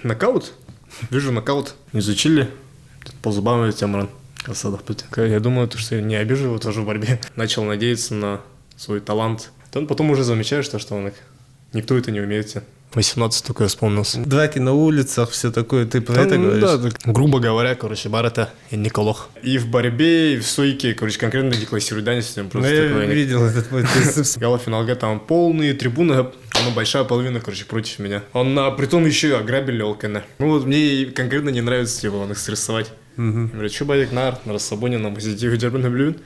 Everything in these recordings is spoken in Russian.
Нокаут? Вижу нокаут. Изучили. По зубам ведь Амран. Я думаю, что я не обижу его тоже в борьбе. Начал надеяться на свой талант. Потом уже замечаешь, что он никто это не умеет. 18 только вспомнился. Драки на улицах, все такое, ты про это говоришь? Да, грубо говоря, бар это Николох. И в борьбе, и в стойке, конкретно деклассирует данность. Я видел этот бой. Гала-финалга, там полные трибуны, большая половина, против меня. Притом еще и ограбили Олкена. Мне конкретно не нравится, их стрессовать. Говорят, что бадик на расслабоне, на позитиве дербен наблюден.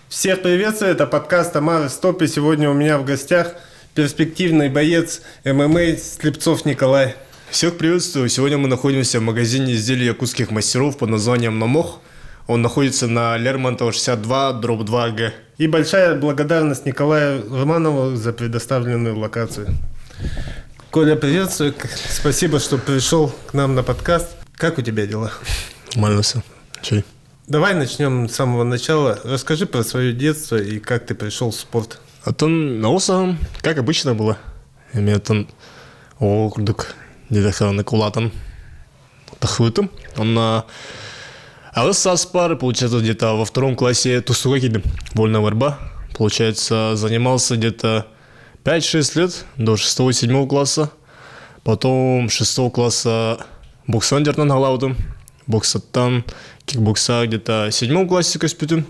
Всех приветствую, это подкаст Амары Стопи. Сегодня у меня в гостях перспективный боец ММА Слепцов Николай. Всех приветствую. Сегодня мы находимся в магазине изделий якутских мастеров под названием Намох. Он находится на Лермонтова 62, дробь 2Г. И большая благодарность Николаю Романову за предоставленную локацию. Коля, приветствую. Спасибо, что пришел к нам на подкаст. Как у тебя дела? Нормально все. Чей? Давай начнем с самого начала. Расскажи про свое детство и как ты пришел в спорт. Как обычно было. Я там округ дедахана кулатан тахвытым. Алысаспар, получается, где-то во втором классе тусугакиды, вольная борьба. Получается, занимался где-то 5-6 лет до 6-7 класса. Потом 6 класса боксан дертан халаудым. Боксаттан, кикбокса где-то в 7 классе каспютым.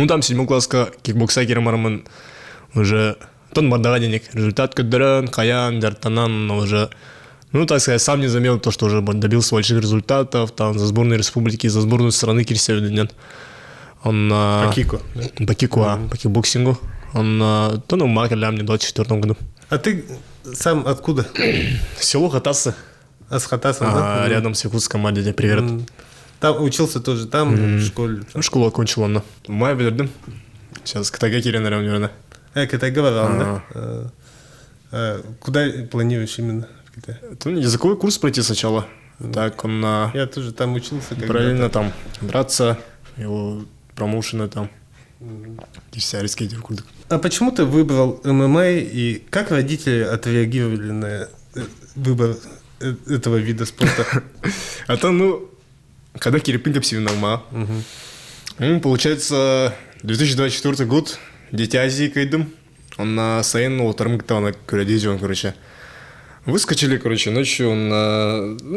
Там 7 класска кикбокса керамармын уже тон бардагаденек. Результат көддерен, хаян, дертанан, но уже, так сказать, сам не заметил то, что уже добился больших результатов, там за сборную республики, за сборную страны кирсевиден. По кику? По кикбоксингу. Он умер в 24 году. А ты сам откуда? Село Хатасы. А с Хатасом, да? Рядом с Якутском Мадиде, привет. Там учился тоже, там, в школе? Школу окончил он. Мая бердым. Сейчас Катагакири, наверное. Катагава, да? Куда планируешь именно в Китае? Языковой курс пройти сначала. Так, Я тоже там учился. Параллельно там драться, его промоушены там. Кирсиарийский деркурдык. А почему ты выбрал ММА и как родители отреагировали на выбор этого вида спорта? Когда Кирипин капсивнама. Получается, 2024 год, дети Азии кайдым. Он на Саенну Тармгтана Курадизион, выскочили, ночью,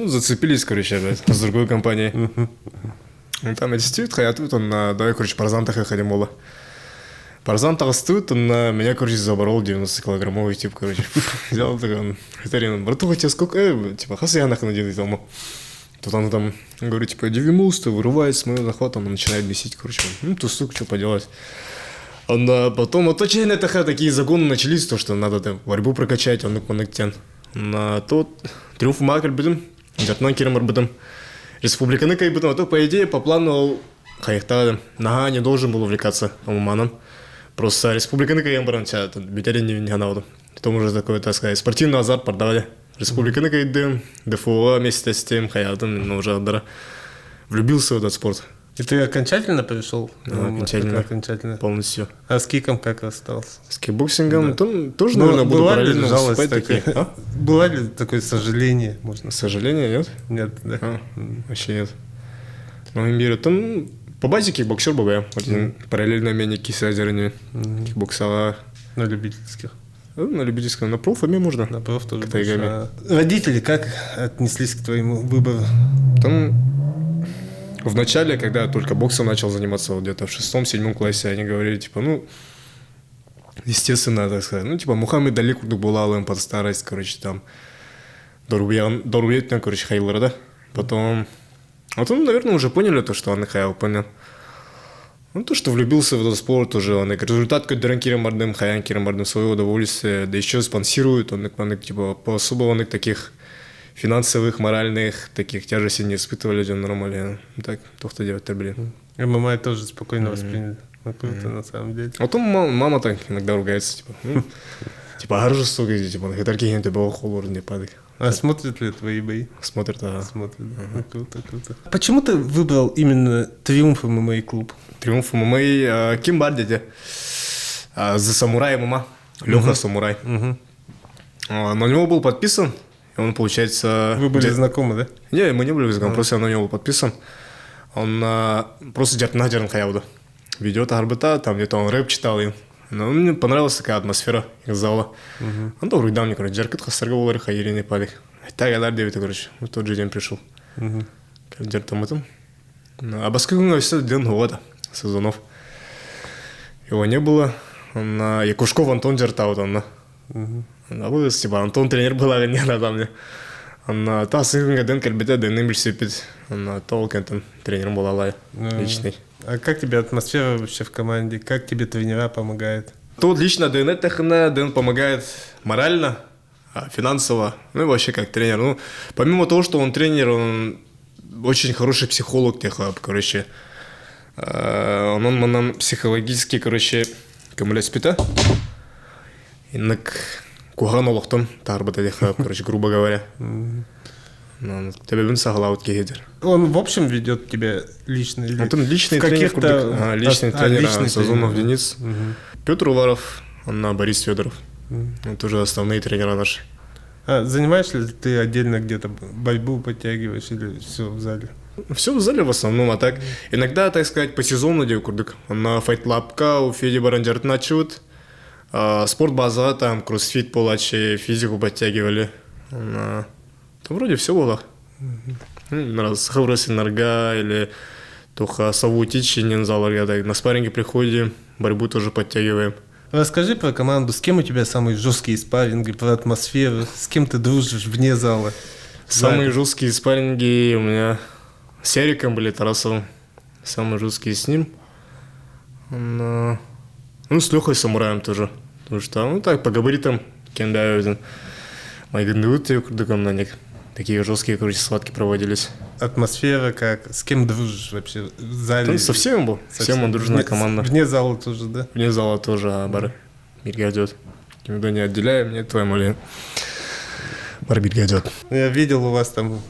зацепились, с другой компанией. Там эти стоят, хаятут, давай, парзантах и ходимола. Парзантах стоит, он меня, заборол 90-килограммовый тип, взял такой, братуха, тебе сколько, хасы я нахуй надену тому. Тут он там, говорю, 90, вырывает с моего захвата, он начинает бесить, тусук, что поделать. Потом, отчаянно такие загоны начались, то, что надо борьбу прокачать, он коннектен. Тот триумф макаль будем, дятнан керамар будем. Республиканы кайбутом, а то, по идее, по плану Хаихта Нага не должен был увлекаться Амуманом. Просто республиканы кайбутом, бетерин не ганавду. Потом уже такой, так сказать, спортивный азарт продавали. Республиканы кайдым, ДФО вместе с тем, Хаятом, но уже влюбился в этот спорт. И ты окончательно пришел? Окончательно. Полностью. А с киком как остался? С кикбоксингом? Да. Тоже, наверное, буду параллельно выступать такие. Было ли такое сожаление? Сожаление, нет? Нет, да. Вообще нет. По базе кикбоксер был я. Параллельно меня кисязерни кикбоксала. На любительских? На любительском. На профами можно. На проф тоже. Родители как отнеслись к твоему выбору? В начале, когда я только боксом начал заниматься, где-то в 6-7 классе, они говорили, естественно, так сказать, Мухаммед Али курдук булалым под старость, там, дорубетно, хайлар, да? Потом, наверное, уже поняли то, что он хаял, понял. То, что влюбился в этот спорт уже, результат, как Дранкиром Мардым, Хаян Киром Мардым, свое удовольствие, да еще спонсирует, по особо таких финансовых, моральных, таких тяжестей не испытывали, люди нормально. Так, то-то делать-то, блин. ММА тоже спокойно восприняли. Круто, на самом деле. А то мама так иногда ругается, гаржу сука, хитарки хенте было холор не падает. А смотрят ли твои бои? Смотрят, да. Смотрят, да. Круто. Почему ты выбрал именно Триумф ММА клуб? Триумф ММА, кем бардите? За самурая ММА. Леха Самурай. На него был подписан, и он, получается... Вы были знакомы, да? Не, мы не были знакомы, просто я на него был подписан. Он просто дерн хаявда. Ведет арбита, там где-то он рэп читал им. Но мне понравилась такая атмосфера их зала. Он добрый дам, мне, короче, джеркет хасарга болар, хайри не пали. Тагадар девять, короче, в тот же день пришел. Дертам этом. А баскыгунга все день года, сезонов. Его не было. Он Якушков Антон Джертаут, он был, типа, Антон тренер был, а не надо мне. Он та сыгунга ден кальбета, ден имбирь сипит. Он толкентон тренером был Алай, личный. А как тебе атмосфера вообще в команде? Как тебе тренера помогают? Тут лично Дэн Техна, Дэн помогает морально, финансово, ну и вообще как тренер. Ну, помимо того, что он тренер, он очень хороший психолог, короче. Он нам психологически, короче, камулять спита. Инак куган олохтон тарбата деха, короче, грубо говоря. Тебе бен сагалаут кегедер. Он в общем ведет тебя лично? Или он личный тренер, личный тренер Сазонов Денис. Петр Уваров, Борис Федоров. Это уже основные тренера наши. А занимаешься ли ты отдельно где-то борьбу подтягиваешь или все в зале? Все в зале в основном, а так иногда, так сказать, по сезону дел курдык. На файтлапка у Феди Баранджарт начут. Спортбаза, там кроссфит полачи, физику подтягивали. Там вроде все было. Раз хаврас энерга или туха савутичи нензаларга, так на спарринге приходим, борьбу тоже подтягиваем. Расскажи про команду, с кем у тебя самые жесткие спарринги, про атмосферу, с кем ты дружишь вне зала? Самые жесткие спарринги у меня с Яриком были, Тарасовым. Самые жесткие с ним. Ну, с Лехой Самураем тоже. Потому что, ну так, по габаритам, кендаю, майгандуты, курдыком на них. Такие жесткие, короче, схватки проводились. Атмосфера как? С кем дружишь вообще в зале? Ну, со всем был. Всем дружная команда. Вне зала тоже, да? Вне зала тоже, бары. Бирга идет. Никогда не отделяем, нет, твоя молия. Бар бирга идет. Я видел у вас там,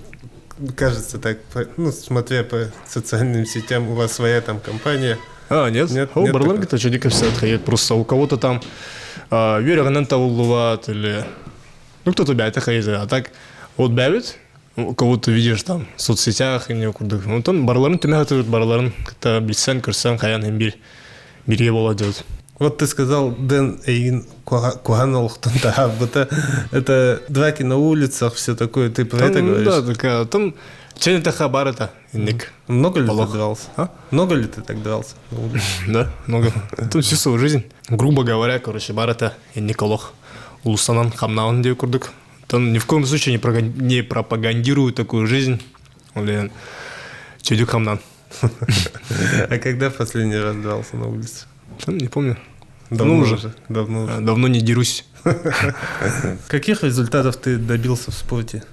кажется, так, ну, смотря по социальным сетям, у вас своя там компания. Нет? Нет, барларга-то что дико все отходит. Просто у кого-то там Юрия Тавулуват или... Ну, кто-то бяет, а так... Вот бәбит, кого-то видишь там в соцсетях или куда. Ну там барларын тумягатывают, барларын как-то бильсен, курсан, хаян им бирге бола делать. Вот ты сказал, Дэн Эйн Куганалхтон, это драки на улицах, все такое, ты про это говоришь? Да, такая, там чайный хабар это, ник. Много ли ты дрался? Много ли ты так дрался на улице? Да, много. Тут всю свою жизнь, грубо говоря, короче, бар это и Николох. Улусанан, Хамнаун, где курдык. Там ни в коем случае не пропагандирую такую жизнь. Блин, Чудюк Хамнан. А когда последний раз дрался на улице? Не помню. Давно уже. Давно не дерусь. Каких результатов ты добился в спорте?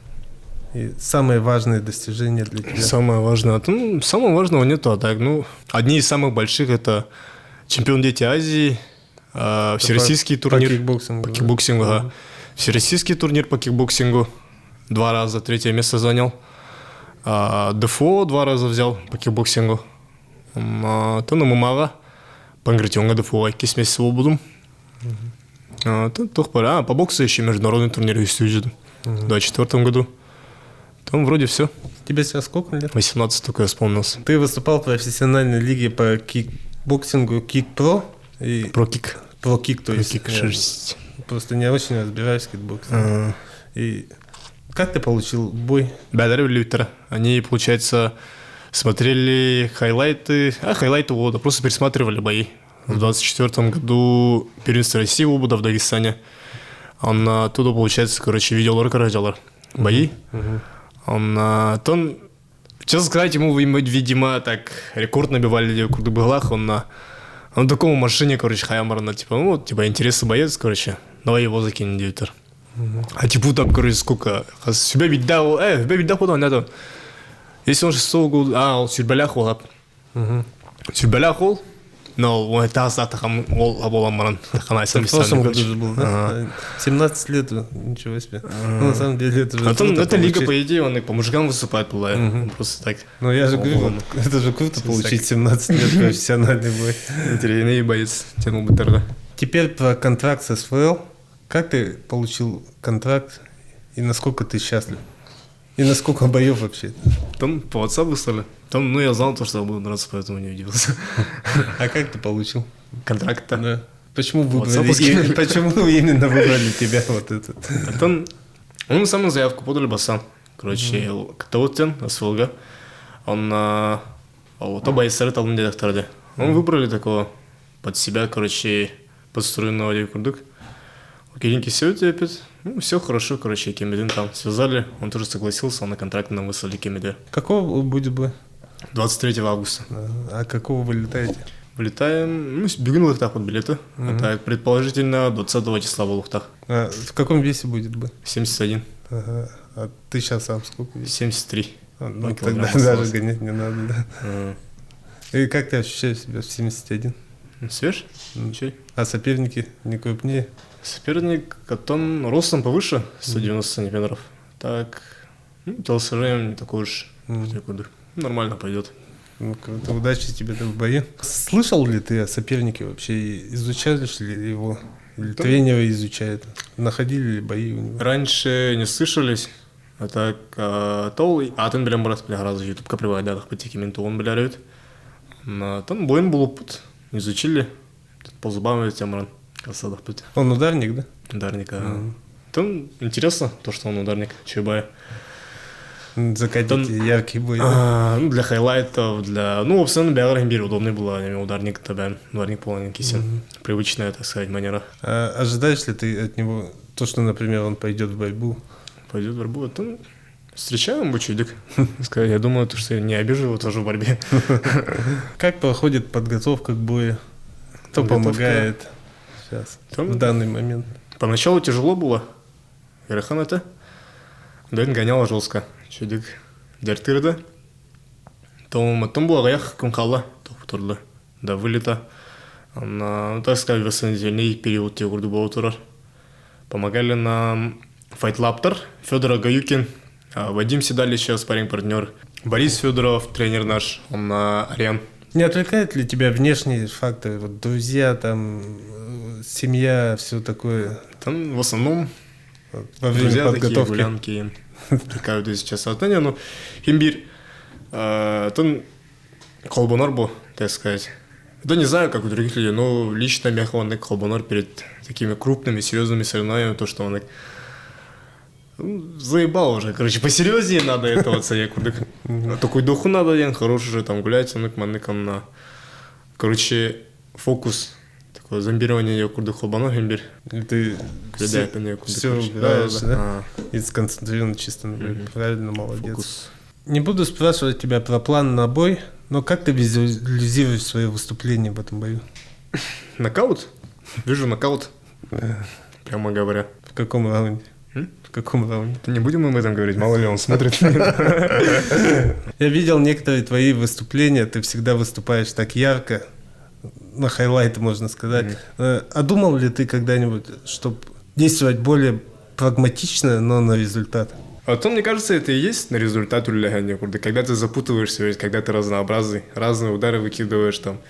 И самые важные достижения для тебя? Самое важное? Ну, самого важного нету, а так, ну, одни из самых больших это чемпион Дети Азии, всероссийский турнир по кикбоксингу. Да. Всероссийский турнир по кикбоксингу 2 раза, 3-е место занял. ДФО 2 раза взял по кикбоксингу. То на ММА пангритёнга ДФО 2 месяца будем. По боксу еще международный турнир в 2024 году. Там вроде все. Тебе сейчас сколько лет? 18 только исполнился. Ты выступал в профессиональной лиге по кикбоксингу Кик-Про? Про-кик. Про-кик, то есть. Про-кик. Просто не очень разбираюсь в кикбоксинге. И как ты получил бой? Бәләрі Лютера. Они, получается, смотрели хайлайты. Хайлайты года. Просто пересматривали бои. В 24 году первенство России в Дагестане. Он оттуда, получается, короче, видеолор делал бои. Он, честно сказать, ему, видимо, так рекорд набивали в Курдыбыглах. Он такому машине, короче, хаямарна, типа, ну, вот, типа, интересный боец, короче, давай его закинем, директор. А типа, там, короче, сколько, себя видал, куда он это, если он 6 года, он сюрбалях ол, сюрбалях ол, но он это азатахам ол аболамаран, тахана сам. В прошлом году же был, да? 17 лет, ничего себе. На самом деле, это же это лига, по идее, он и по мужикам выступает, просто так. Ну, я же говорю, это же круто получить 17 лет профессиональный бой. Тренерный боец, тему бутырда. Теперь про контракт с СФЛ. Как ты получил контракт и насколько ты счастлив? И насколько боев вообще? Там по WhatsApp выслали. Там, ну, я знал то, что я буду драться, поэтому не удивился. А как ты получил? Контракт-то. Да. Почему WhatsApp-овский. почему именно выбрали тебя вот этот? Там, он саму заявку подали басан. Короче, Катаутен, СВЛГ. Он оба СР талын дедакторды. Он выбрали такого под себя, короче, подстроенного девкурдык. Келинки все опять. Ну, все хорошо, короче, Кемедин там связали. Он тоже согласился, он на контракт нам выслали Кемеде. Какого будет бы? 23 августа. А какого вы летаете? Вылетаем, ну, бегун лыхтах под билеты. Это предположительно 20 числа в Лухтах. А в каком весе будет бы? 71. Ага. А ты сейчас сам сколько весишь? 73. Ну, тогда даже гонять не надо, да. И как ты ощущаешь себя в 71? Свеж? Ничего. А соперники не крупнее? Соперник, он ростом повыше, 190 сантиметров. Так, ну, телосложением не такой уж. Нормально пойдет. Ну, круто, удачи тебе в бою. Слышал ли ты о сопернике вообще? Изучаешь ли его? Или тренеры изучают? Находили ли бои у него? Раньше не слышались. А так, атын білем барат біле разы ютубка привайдадық бітекемен туғын білерет. Там бойын болып бұд. Изучили. По зубам темран. Красадық бұд. Он ударник, да? Ударник, Там интересно, то, что он ударник. Чебай. Закатите яркий бой. Ну, для хайлайтов, для... Ну, в бягар имбирь удобный был, ударник табян, ударник полный кисен. Привычная, так сказать, манера. А ожидаешь ли ты от него то, что, например, он пойдет в борьбу? Пойдет в борьбу, это встречаем бы чудик. Я думаю, что я не обижу его тоже в борьбе. Как проходит подготовка к бою? Кто помогает сейчас, в данный момент? Поначалу тяжело было. Ирахан это. Дэн гонял жестко. Чудик дертырды. Потом было гаях кункала. Тоқтырды. Да вылета. Ну, так сказать, восстановительный период те гурду было турар. Помогали нам Файтлаптор, Федор Гаюкин, Вадим Седалич, сейчас парень-партнер, Борис Федоров, тренер наш, он на Ариан. Не отвлекает ли тебя внешние факторы, вот друзья, там, семья, все такое? Там в основном во время друзья подготовки. такие гулянки, отвлекают сейчас от меня, но имбирь, там колбонор был, так сказать. Да не знаю, как у других людей, но лично я ходил колбонор перед такими крупными, серьезными соревнованиями, то, что он заебал уже, короче, посерьезнее надо этого царя-курдык. Такой духу надо, хороший же, там гулять, маныкам на... Короче, фокус, такое зомбирование ее курдык холбанов, имбирь. Ты все убираешь, да? И сконцентрирован чисто на бой. Правильно, молодец. Фокус. Не буду спрашивать тебя про план на бой, но как ты визуализируешь свое выступление в этом бою? Нокаут? Вижу нокаут. Прямо говоря. В каком раунде? В каком раунде? Не будем мы об этом говорить, мало ли он смотрит. Я видел некоторые твои выступления, ты всегда выступаешь так ярко, на хайлайты, можно сказать. А думал ли ты когда-нибудь, чтобы действовать более прагматично, но на результат? А то, мне кажется, это и есть на результат улягания, когда ты запутываешься, ведь когда ты разнообразный, разные удары выкидываешь, там,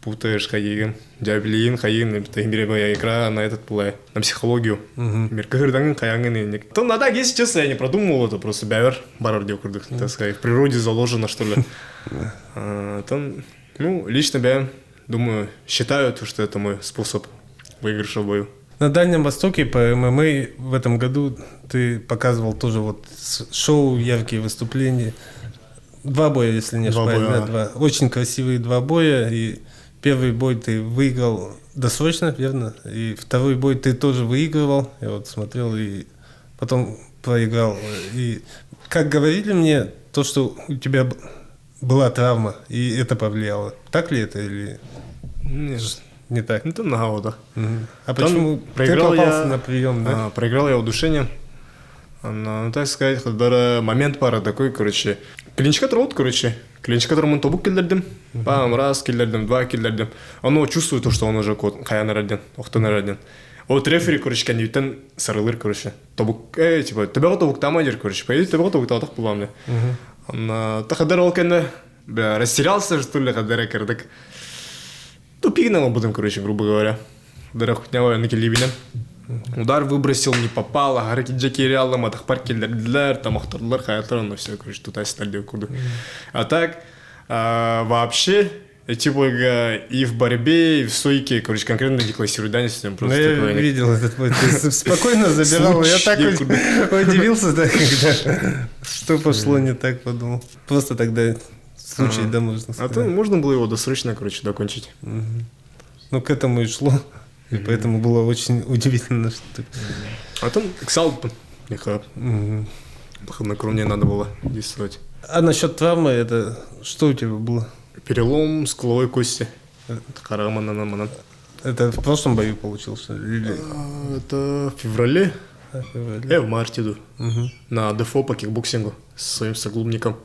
путаешь хаин, дяблиин, хаин, я игра на этот плей, на психологию. То надо, если честно, я не продумывал это, просто бявер, барар дёкурдык, так сказать, в природе заложено, что ли. Там, ну, лично я думаю, считаю, что это мой способ выигрыша в бою. На Дальнем Востоке по ММА в этом году ты показывал тоже вот шоу, яркие выступления. 2 боя, если не ошибаюсь, да, 2. Очень красивые 2 боя, и первый бой ты выиграл досрочно, верно? И второй бой ты тоже выигрывал, я вот смотрел, и потом проиграл. И как говорили мне, то, что у тебя была травма, и это повлияло. Так ли это или... Нет. Не так? Это ногу, да. А почему проиграл ты попался на прием, да? Проиграл я удушение. Ну, так сказать, момент пара такой, короче. Клинчка троут, короче. Клинчка тромун тобук келдердим. Бам, раз келдердим, 2 келдердим. Оно чувствует то, что он уже хаяна раден, охтана раден. Вот рефери, короче, кандидатен сарылыр, короче. Тобук, типа, тебе тобук тамадер, короче. Поедет, тебе тобук татах пуламне. Он тахадар олкенде, растерялся, что ли, хадара кардак. Тупик нам будем, короче, грубо говоря. дырахутнявая на келебинен. Удар выбросил, не попал, агарки джекерялы, матахпар келдердилер, там ахтарлар, хаятлар, но все, короче, тут остальные куда. А так, вообще, типа и в борьбе, и в стойке, короче, конкретно деклассирую данность. Просто я видел этот бой, ты спокойно забирал, я так удивился, да, когда что пошло не так, подумал. Просто тогда случай, да, можно сказать. А то можно было его досрочно, короче, закончить. Ну, к этому и шло. И поэтому было очень удивительно, что ты... А там иксал, хладнокровнее надо было действовать. А насчет травмы, это что у тебя было? Перелом скуловой кости. Карамана. Это в прошлом бою получился? Или... Это в феврале. В марте иду. На ДФО по кикбоксингу с своим соклубником.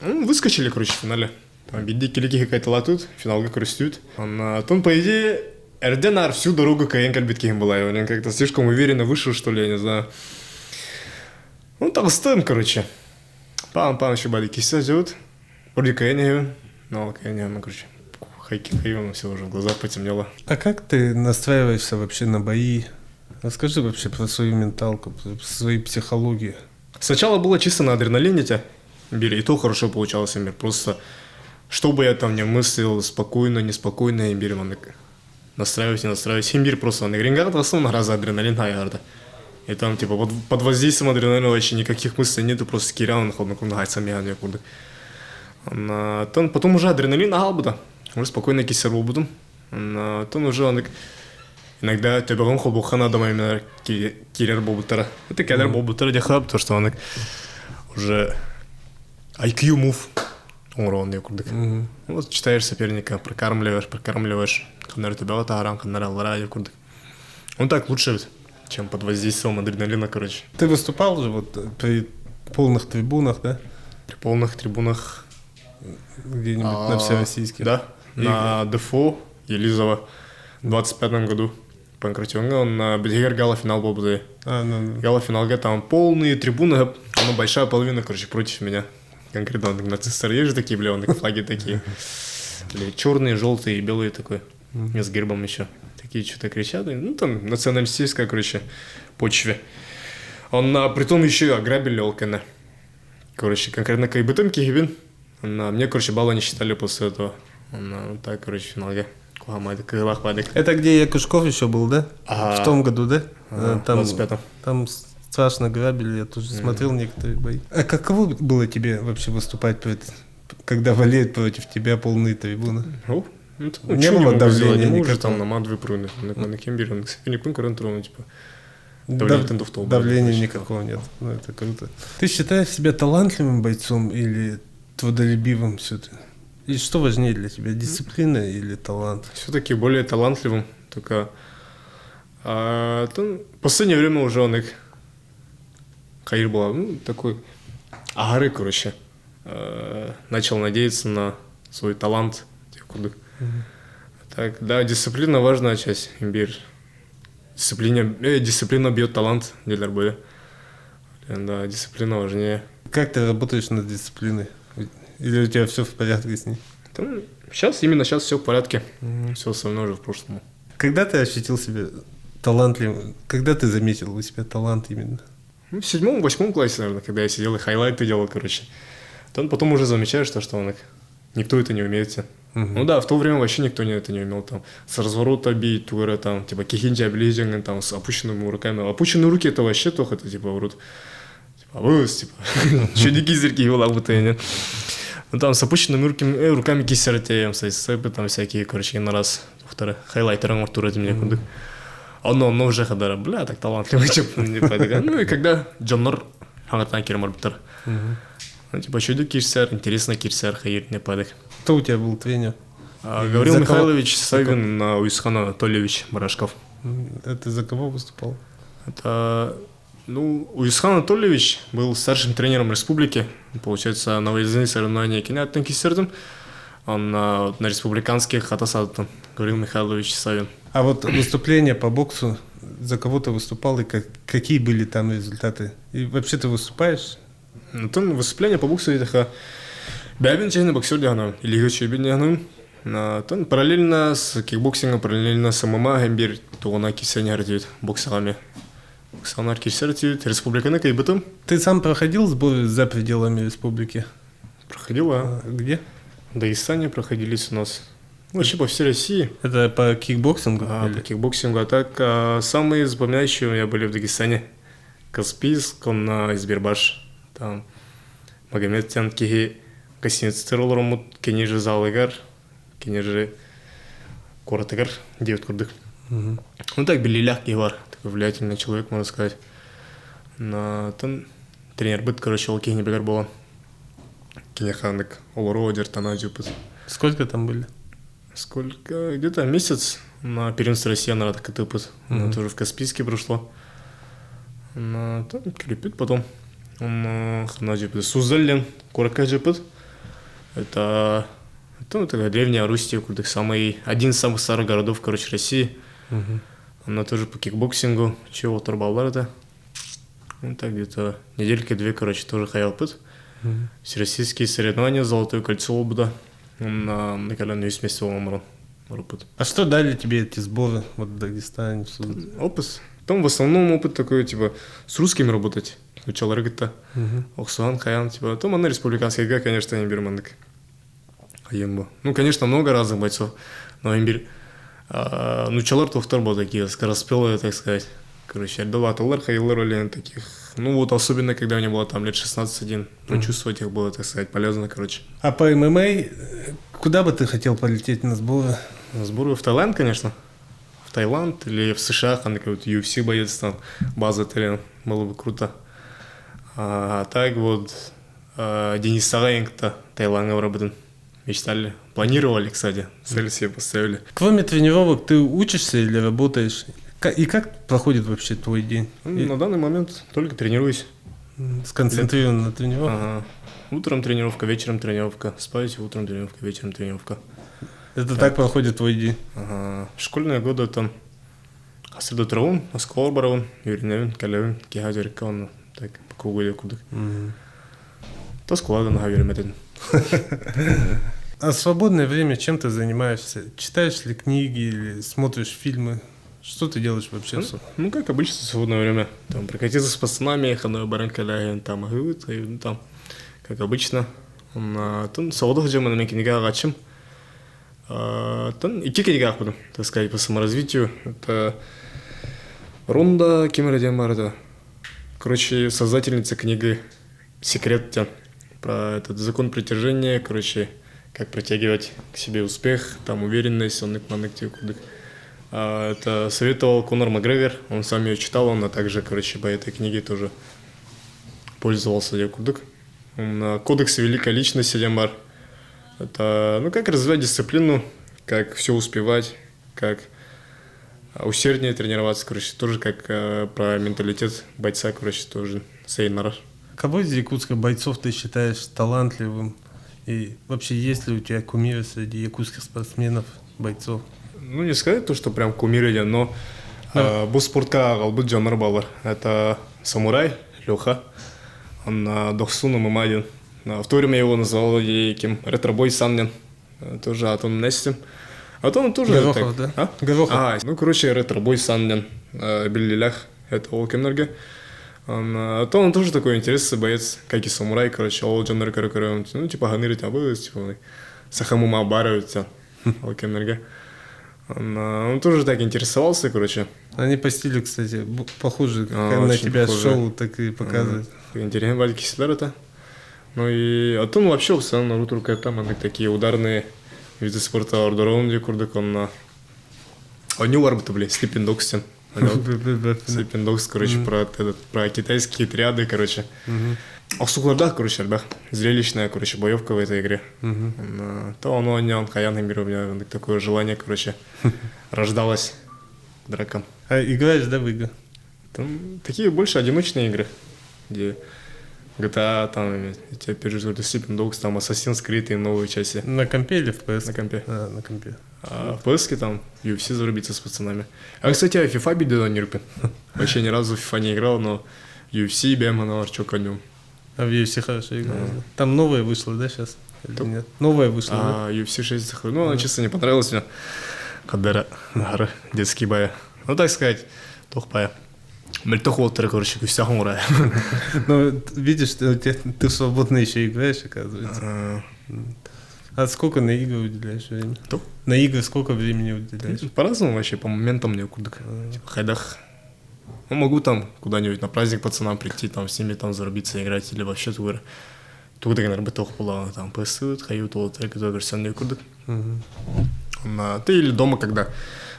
Выскочили, короче, в финале. Там беды килики какая-то латут, финалга крестют. А там, по идее, Эрденар всю дорогу Каен Кальбиткин была. И он как-то слишком уверенно вышел, что ли, я не знаю. Ну, толстым, короче. Пам еще бади киса зовут. Вроде Каен, но Каен, короче. Хайки, все уже в глазах потемнело. А как ты настраиваешься вообще на бои? Расскажи вообще про свою менталку, про свою психологию. Сначала было чисто на адреналине тебя били, и то хорошо получалось, Эмир. Просто, что бы я там не мыслил, спокойно, неспокойно, Эмир, настраиваюсь, не настраиваюсь. Эмир просто, он игрингат, в основном раза адреналин, айгарда. И там, типа, под воздействием адреналина вообще никаких мыслей нету, просто скирял, находно, гайцами, а некуда. Потом уже адреналин, албуда. Уже спокойно кисербол будем. Потом уже он иногда төбөгөн холбухана домаймер кирер болбутара. Это кадр болбутара дехаб, потому что он уже IQ move. Он курдык. Вот читаешь соперника, прокармливаешь. Канар тебя тааран, канар аллара курдык. Он так лучше, чем под воздействием адреналина, короче. Ты выступал же вот при полных трибунах, да? При полных трибунах. Где-нибудь на всероссийских. Да. На ДФО Елизово в 25-м году. Панкратионга, он на Бедигер гала-финал был бы. Гала-финалга, там полные трибуны, большая половина, короче, против меня. Конкретно нацисты есть же такие, флаги такие. Черные, желтые и белые такой. С гербом еще. Такие что-то кричат. Ну, там националистическая, короче, почве. Притом еще и ограбили Олкена. Короче, конкретно Кайбытым Кигибин. Мне, короче, балла не считали после этого. Так, короче, финалга. Это где Якушков еще был, да? В том году, да? Там, 25-м. Там страшно грабили, я тоже смотрел некоторые бои. А каково было тебе вообще выступать, когда валеют против тебя полные трибуны? Не было давления никакого. Там на мат выпрыгнуть, на кембире, на не конкуренту, типа. Давления никакого нет. Ну, это круто. Ты считаешь себя талантливым бойцом или трудолюбивым все-таки? И что важнее для тебя, дисциплина или талант? Все-таки более талантливым. Только в последнее время уже он Каир была, такой агары, короче. Начал надеяться на свой талант. Так, да, дисциплина важная часть, Имбирь. Дисциплина бьет талант для боя. Да, дисциплина важнее. Как ты работаешь над дисциплиной? Или у тебя все в порядке с ней? Именно сейчас все в порядке. Все остальное уже в прошлом. Когда ты ощутил себя талантливым? Когда ты заметил у себя талант именно? В 7-8 классе, наверное, когда я сидел и хайлайты делал, короче. Потом уже замечаешь, что никто это не умеет. Ну да, в то время вообще никто это не умел. Там, с разворота бить, тура, там, типа, кихинджи облизинг, там, с опущенными руками. Опущенные руки это вообще только, это, типа, врут. Что не кизерки его лабутые, ну там с опущенными руками кисертеем, сайсепы там всякие, короче, на раз, хайлайтером артура мне куды. Но уже хадара, бля, так талантливый, ну и когда Джоннор хангатан кирмар битер. Ну типа, чуду кирсер, интересно кирсер, хайир, не падок. Кто у тебя был тренер? Гаврил Михайлович Савин, Уисхан Анатольевич Барашков. Это за кого выступал? Это... Уисхан Анатольевич был старшим тренером республики. Получается, на выездные соревнования кинятын кисердым. Он на республиканских атасадым. Гаврил Михайлович Савин. А вот выступления по боксу, за кого ты выступал и какие были там результаты? И вообще ты выступаешь? Выступление по боксу это бәбин чайны боксер дегенем. Илиге чебин дегенем. Тон параллельно с кикбоксингом, параллельно с ММА, гембир, то она кисенер дит боксами. Боксанар кисер дит, республиканы кайбытым. Ты сам проходил сборы за пределами республики? Проходила. Где? В Дагестане проходились у нас. Ну, вообще по всей России. Это по кикбоксингу? По кикбоксингу. А так, самые запоминающие у меня были в Дагестане. Каспийск, он Избербаш. Там Магомед Тянкиги, гостиница Тыролрумут, кенежи Залыгар, кенежи Коротыгар, 9 курдык. Ну так, Белиляк Гевар, такой влиятельный человек, можно сказать. Там тренер быт, короче, ол кегне бегар болан. Кенехандык, олоро дертана жупыт. Сколько там были? Сколько? Где-то месяц на первенство России она так отыпыт. Она тоже в Каспийске прошло. Там крепит потом. Он жупыт. Сузален, Корака жупыт. Это такая древняя Русь, один из самых старых городов, короче, России. Она тоже по кикбоксингу, чего торбалар это. Ну так где-то недельки-две, короче, тоже хаял пыт. Всероссийские соревнования, Золотое кольцо Лобуда. Он на коленную вместе умрал. А что дали тебе эти сборы вот в Дагестане? Опыт. Там в основном опыт такой, типа, с русскими работать. Учал рыгыта. Оксуан, Хаян, типа. Там она республиканская игра, конечно, имбир мандык. Ну, конечно, много разных бойцов, но имбир. Ну, чалар тухтар был такие, скороспелые, так сказать. Короче, отдала талар, хаилар олен таких. Ну, вот особенно, когда мне было там лет 16-1. Ну, чувствовать их было, так сказать, полезно, короче. А по ММА, куда бы ты хотел полететь на сборы? На сборы в Таиланд, конечно. В Таиланд или в США, там какой-то UFC боец, там база тренер, было бы круто. А так вот, Денис Сагаенко-то Таиланда работал. Мечтали, планировали, кстати, цель себе поставили. Кроме тренировок, ты учишься или работаешь? И как проходит вообще твой день? На данный момент только тренируюсь. Сконцентрирован на тренировках? Ага. Утром тренировка, вечером тренировка. Спать, утром тренировка, вечером тренировка. Это так проходит твой день? Ага. Школьные годы там Асырды Траун, Аскалар Бараун, Юриневин, Калевин, Кихазерика, он так по кругу идет куда. То складно на Хаверметен. А в свободное время чем ты занимаешься? Читаешь ли книги или смотришь фильмы? Что ты делаешь вообще? Ну, как обычно, в свободное время. Там прокатиться с пацанами, ханой баранка лягин, там, там, как обычно. Там, саудах джема на книга гачим. Там, iki книгах буду, так сказать, по саморазвитию. Это Ронда Кимрадиамарда. Короче, создательница книги «Секрет» про этот закон притяжения, короче, как притягивать к себе успех, там уверенность, он это советовал Конор Макгрегор, он сам ее читал, он также, короче, по этой книге тоже пользовался. Кодекс великой личности Демар. Это, ну, как развивать дисциплину, как все успевать, как усерднее тренироваться, короче, тоже как про менталитет бойца, короче, тоже Сейнара. Кого из якутских бойцов ты считаешь талантливым? И вообще, есть ли у тебя кумиры среди якутских спортсменов, бойцов? Ну, не сказать то, что прям кумиры, но бұл спортқа қалбыт жанр балар. Это самурай Леха, он дохсуна мамадин. В то время его называли ретробой Саннин, тоже Атон Нестим. А то он тоже... Горохов, да? А? Горохов. Ну, короче, ретробой Саннин, Беллилях, это Олкемнерге. А то он тоже такой интересный боец, как и самурай, короче, ол жанр короче, ну, типа ганырит, типа сахамума барывается, Олкемнерге. Он тоже так интересовался, короче. Они по стилю, кстати, похожи, как на тебя похожи. Шоу так и показывают. Интересно, Вадик Киселер это. Ну и... А то он вообще в основном на рутру там они такие ударные виды спорта ордороунди, курдык, он не варбата, блядь, Sleeping Dogs. Sleeping Dogs, короче, про китайские триады, короче. А в Сухлардах, короче, ребят, зрелищная, короче, боевка в этой игре. То он Хаян Эмир, у меня такое желание, короче, рождалось драком. А играешь, да, в игры? Там такие больше одиночные игры, где GTA, там, я тебе переживаю, Sleeping Dogs, там, Assassin's Creed и новые части. На компе или в PS? На компе. На компе. А в PS там UFC зарубиться с пацанами. А, кстати, FIFA беда не рупит. Вообще ни разу в FIFA не играл, но UFC, BM, что конем. А в UFC хорошо играл. Там новое вышло, да, сейчас? Или нет? Новая вышла, UFC 6 заходит. Ну, она честно не понравилась мне. Когда детский бая. Ну, так сказать, тох бая. Мельтох Уолтер, короче, кустяхом урая. Ну, видишь, ты свободно еще играешь, оказывается. А сколько на игры уделяешь времени? Кто? На игры сколько времени уделяешь? По-разному вообще, по моментам мне куда. Типа, хайдах. Ну, могу там куда-нибудь на праздник пацанам прийти, там с ними там зарубиться, играть, или вообще тугар. Тугда, наверное, тох была, там, пэсуют, хают, Уолтер, который версионный куда. Ты или дома, когда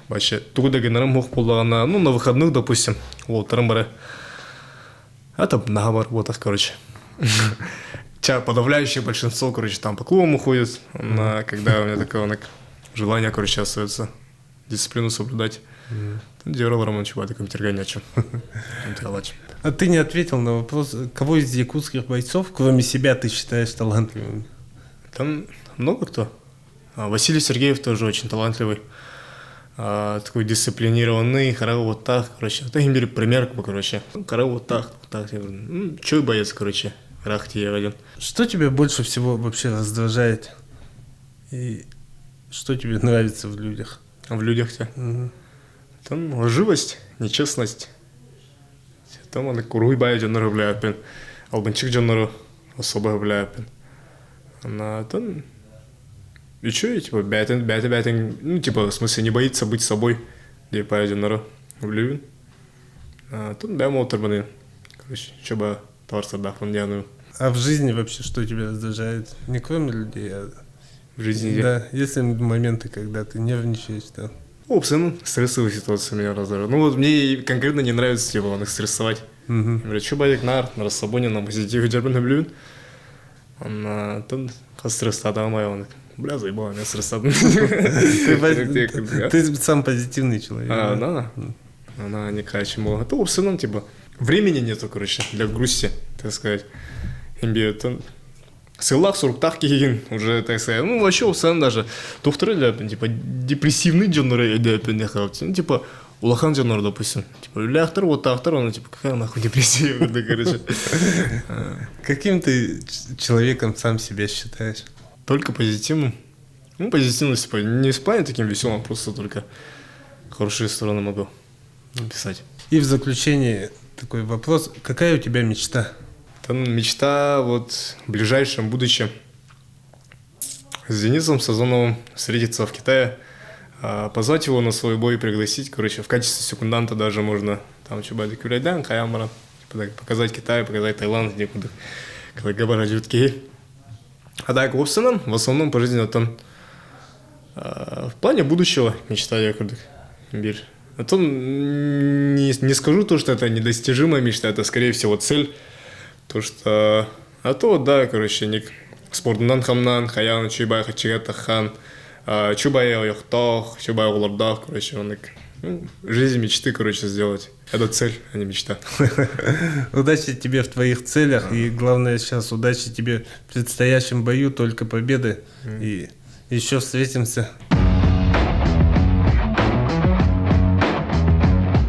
вообще тугда, наверное, мог была на выходных, допустим, Уолтером бара. Это наговор, вот так, короче. Подавляющее большинство, короче, там по клубам уходит, когда у меня такое желание, короче, остается дисциплину соблюдать. Делал роман чувак, таким тергонячим. А ты не ответил на вопрос, кого из якутских бойцов, кроме себя, ты считаешь талантливым? Там много кто. Василий Сергеев тоже очень талантливый. Такой дисциплинированный, хорал вот так, короче. Это им бери пример, короче. Хорал вот так. Я говорю, чё боец, короче. Рахти я один. Что тебя больше всего вообще раздражает? И что тебе нравится в людях? В людях-то? Там лживость, нечестность. Там она куруй бая джоннору влияет, пен. Албанчик джоннору особо влияет, пен. Она там... И чё, типа, бятин, ну, типа, в смысле, не боится быть собой, где бая джоннору влияет. Тут бям оторбаны. Короче, чё бы товарство дахван дяную. А в жизни вообще что тебя раздражает? Не кроме людей, а... В жизни? Да, есть ли моменты, когда ты нервничаешь, да? Стрессовые ситуации меня раздражают. Ну вот мне конкретно не нравится, типа, их стрессовать. Говорят, что боек на расслабоне, на позитиве джербен блюн. Он там стресс адамай, он бля, заебал, меня стрессат. Ты сам позитивный человек. Да. Она не качем была. Это в основном, типа, времени нету, короче, для грусти, так сказать. Имбиет. Сылах, суруктах киген, уже, так сказать, ну, вообще, в основном даже, тухтыры, типа, депрессивный джонры, ну, типа, улахан джонры, допустим, типа, ляхтар, вот тахтар, он, типа, какая нахуй депрессия, короче. Каким ты человеком сам себя считаешь? Только позитивным. Ну, позитивность, типа, не в плане таким веселым, просто только хорошие стороны могу написать. И в заключение такой вопрос, какая у тебя мечта? Мечта вот в ближайшем будущем с Денисом Сазоновым встретиться в Китае, позвать его на свой бой, пригласить, короче, в качестве секунданта даже можно там чубады кюрайдан, хаямара, показать Китай, показать Таиланд, некуда, когда габара джутки. А так, в основном по жизни там в плане будущего мечта я куда бир. А то не скажу то, что это недостижимая мечта, это скорее всего цель. То, что... А то, да, короче, спортнан хамнан, хаян, чубай хачигата хан, чубай яхтах, чубай улардах, короче, он жизнь мечты, короче, сделать. Это цель, а не мечта. Удачи тебе в твоих целях, и главное сейчас удачи тебе в предстоящем бою, только победы, и еще встретимся.